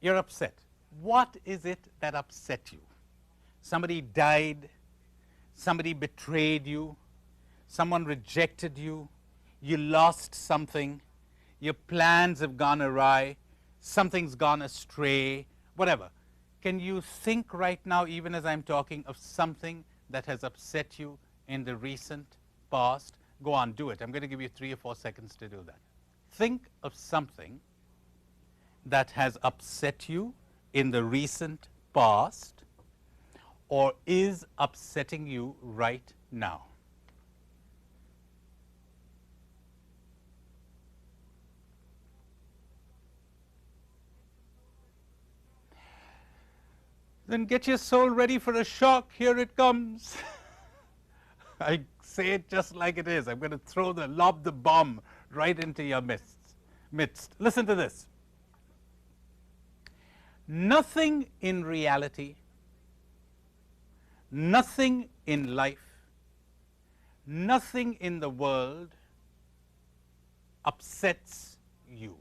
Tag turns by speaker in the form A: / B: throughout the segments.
A: You're upset. What is it that upset you? Somebody died, somebody betrayed you, someone rejected you, you lost something, your plans have gone awry, something's gone astray, whatever. Can you think right now, even as I'm talking, of something that has upset you in the recent past? Go on, do it. I'm going to give you 3 or 4 seconds to do that. Think of something that has upset you in the recent past or is upsetting you right now. Then get your soul ready for a shock. Here it comes. I say it just like it is. I'm going to lob the bomb right into your midst. Listen to this. Nothing in reality, nothing in life, nothing in the world upsets you.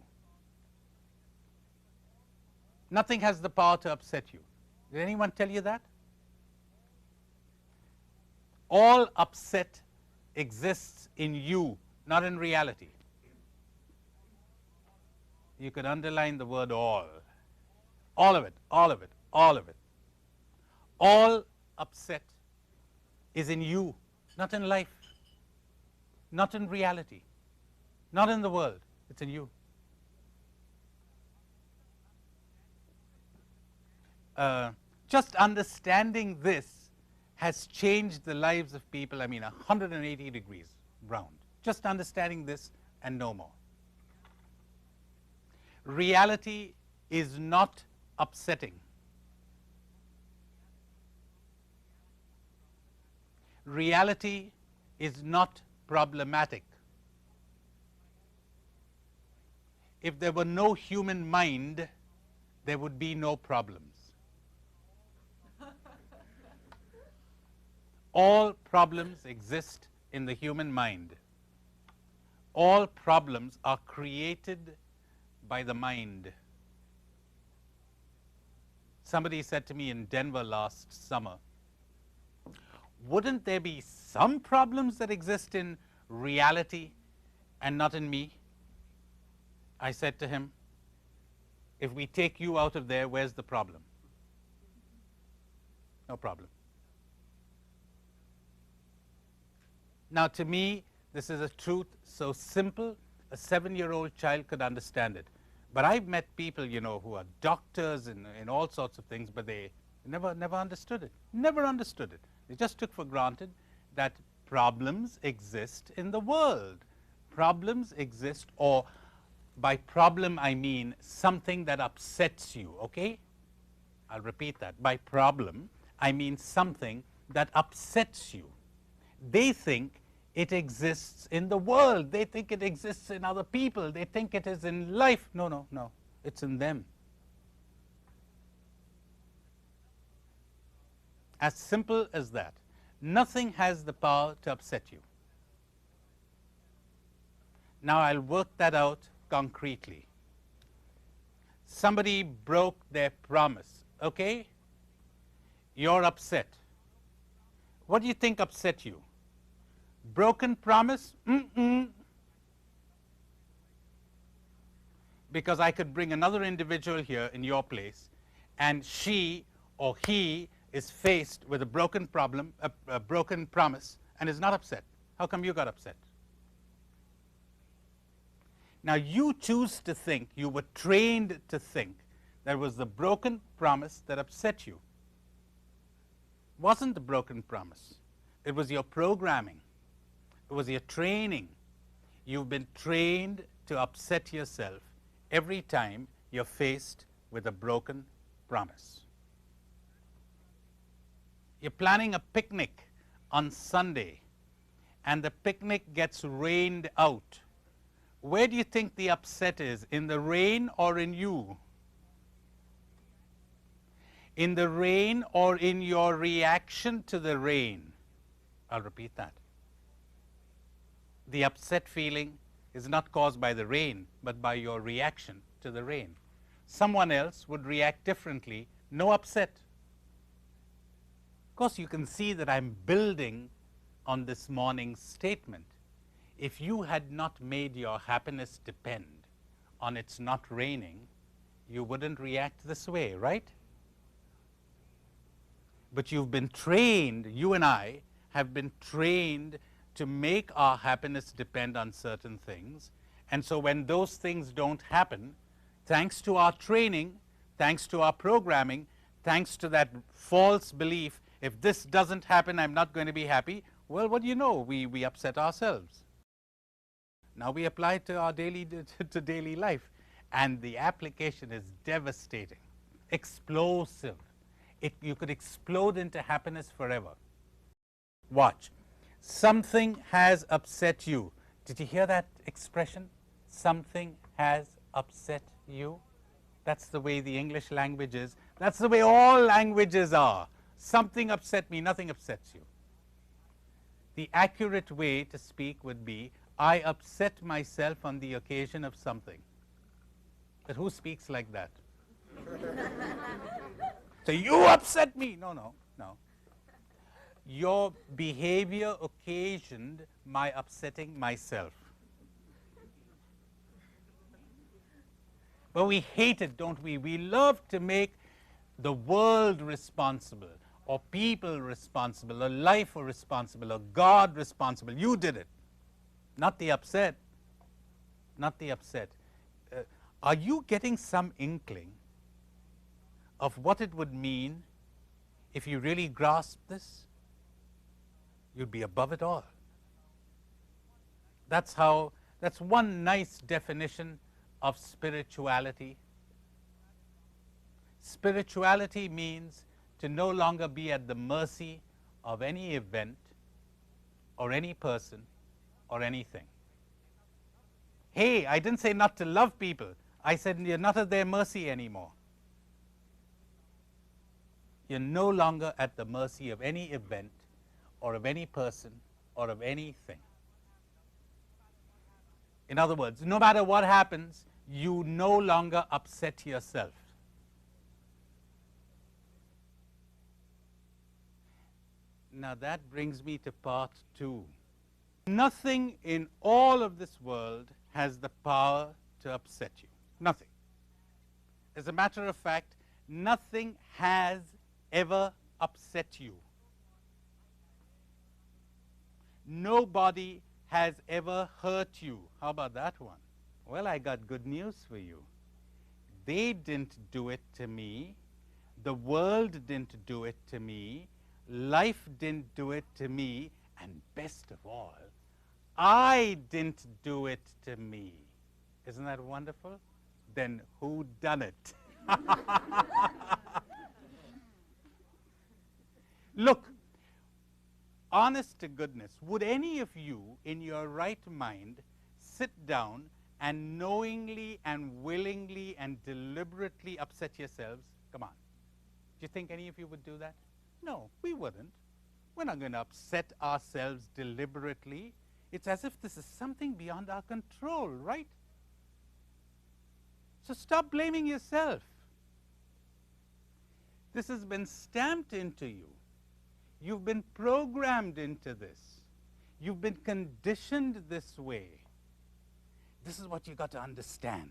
A: Nothing has the power to upset you. Did anyone tell you that? All upset exists in you, not in reality. You could underline the word all. All of it, all of it, all of it. All upset is in you, not in life, not in reality, not in the world. It's in you. Just understanding this has changed the lives of people, 180 degrees round. Just understanding this and no more. Reality is not upsetting. Reality is not problematic. If there were no human mind, there would be no problems. All problems exist in the human mind. All problems are created by the mind. Somebody said to me in Denver last summer, wouldn't there be some problems that exist in reality and not in me? I said to him, if we take you out of there, where's the problem? No problem. Now, to me, this is a truth so simple, a 7-year-old child could understand it. But I've met people, who are doctors in all sorts of things, but they never understood it. Never understood it. They just took for granted that problems exist in the world. Problems exist, or by problem I mean something that upsets you, okay? I'll repeat that. By problem, I mean something that upsets you. They think it exists in the world. They think it exists in other people. They think it is in life. No, no, no. It's in them. As simple as that. Nothing has the power to upset you. Now I'll work that out concretely. Somebody broke their promise, okay? You're upset. What do you think upset you? Broken promise? Because I could bring another individual here in your place, and she or he is faced with a broken problem, a broken promise, and is not upset. How come you got upset? Now you choose to think, you were trained to think, that was the broken promise that upset you. It wasn't the broken promise. It was your programming. It was your training. You've been trained to upset yourself every time you're faced with a broken promise. You're planning a picnic on Sunday, and the picnic gets rained out. Where do you think the upset is? In the rain or in you? In the rain or in your reaction to the rain? I'll repeat that. The upset feeling is not caused by the rain, but by your reaction to the rain. someone else would react differently. No upset. Of course, you can see that I'm building on this morning's statement. If you had not made your happiness depend on it's not raining, you wouldn't react this way, right? But you've been trained, you and I have been trained to make our happiness depend on certain things. And so when those things don't happen, thanks to our training, thanks to our programming, thanks to that false belief, if this doesn't happen, I'm not going to be happy, well, what do you know? We upset ourselves. Now we apply it to our daily life, and the application is devastating, explosive. You could explode into happiness forever. Watch. Something has upset you. Did you hear that expression? Something has upset you. That's the way the English language is. That's the way all languages are. Something upset me, nothing upsets you. The accurate way to speak would be, I upset myself on the occasion of something. But who speaks like that? So you upset me. No, no, no. Your behavior occasioned my upsetting myself. But we hate it, don't we? We love to make the world responsible, or people responsible, or life responsible, or God responsible. You did it. Not the upset. Not the upset. Are you getting some inkling of what it would mean if you really grasped this? You'd be above it all. That's one nice definition of spirituality. Spirituality means to no longer be at the mercy of any event or any person or anything. Hey, I didn't say not to love people. I said you're not at their mercy anymore. You're no longer at the mercy of any event or of any person or of anything. In other words, no matter what happens, you no longer upset yourself. Now that brings me to part 2. Nothing in all of this world has the power to upset you. Nothing. As a matter of fact, nothing has ever upset you. Nobody has ever hurt you. How about that one? Well, I got good news for you. They didn't do it to me. The world didn't do it to me. Life didn't do it to me. And best of all, I didn't do it to me. Isn't that wonderful? Then who done it? Look, honest to goodness, would any of you in your right mind sit down and knowingly and willingly and deliberately upset yourselves? Come on. Do you think any of you would do that? No, we wouldn't. We're not going to upset ourselves deliberately. It's as if this is something beyond our control, right? So stop blaming yourself. This has been stamped into you. You've been programmed into this. You've been conditioned this way. This is what you got to understand.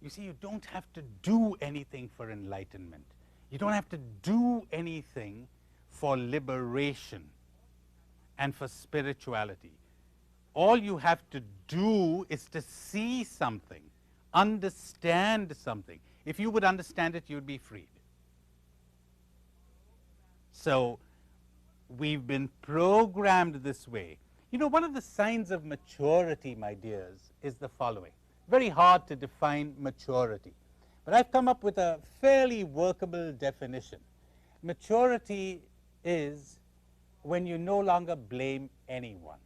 A: You see, you don't have to do anything for enlightenment. You don't have to do anything for liberation and for spirituality. All you have to do is to see something, understand something. If you would understand it, you'd be freed. So we've been programmed this way. You know, one of the signs of maturity, my dears, is the following. Very hard to define maturity, but I've come up with a fairly workable definition. Maturity is when you no longer blame anyone.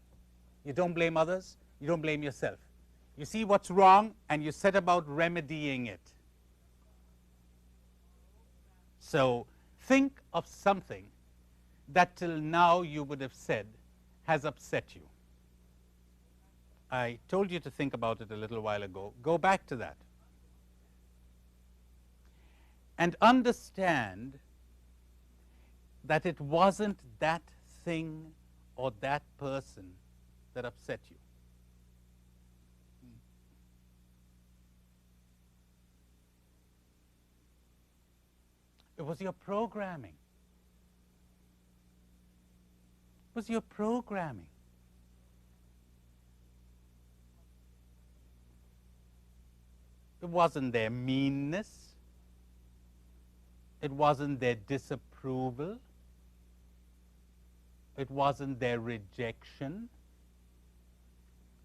A: You don't blame others, you don't blame yourself. You see what's wrong and you set about remedying it. So think of something that till now you would have said has upset you. I told you to think about it a little while ago. Go back to that. and understand that it wasn't that thing or that person that upset you. It was your programming. It was your programming. It wasn't their meanness. It wasn't their disapproval. It wasn't their rejection.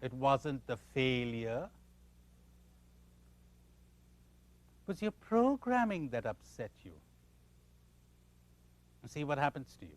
A: It wasn't the failure. It was your programming that upset you. And see what happens to you.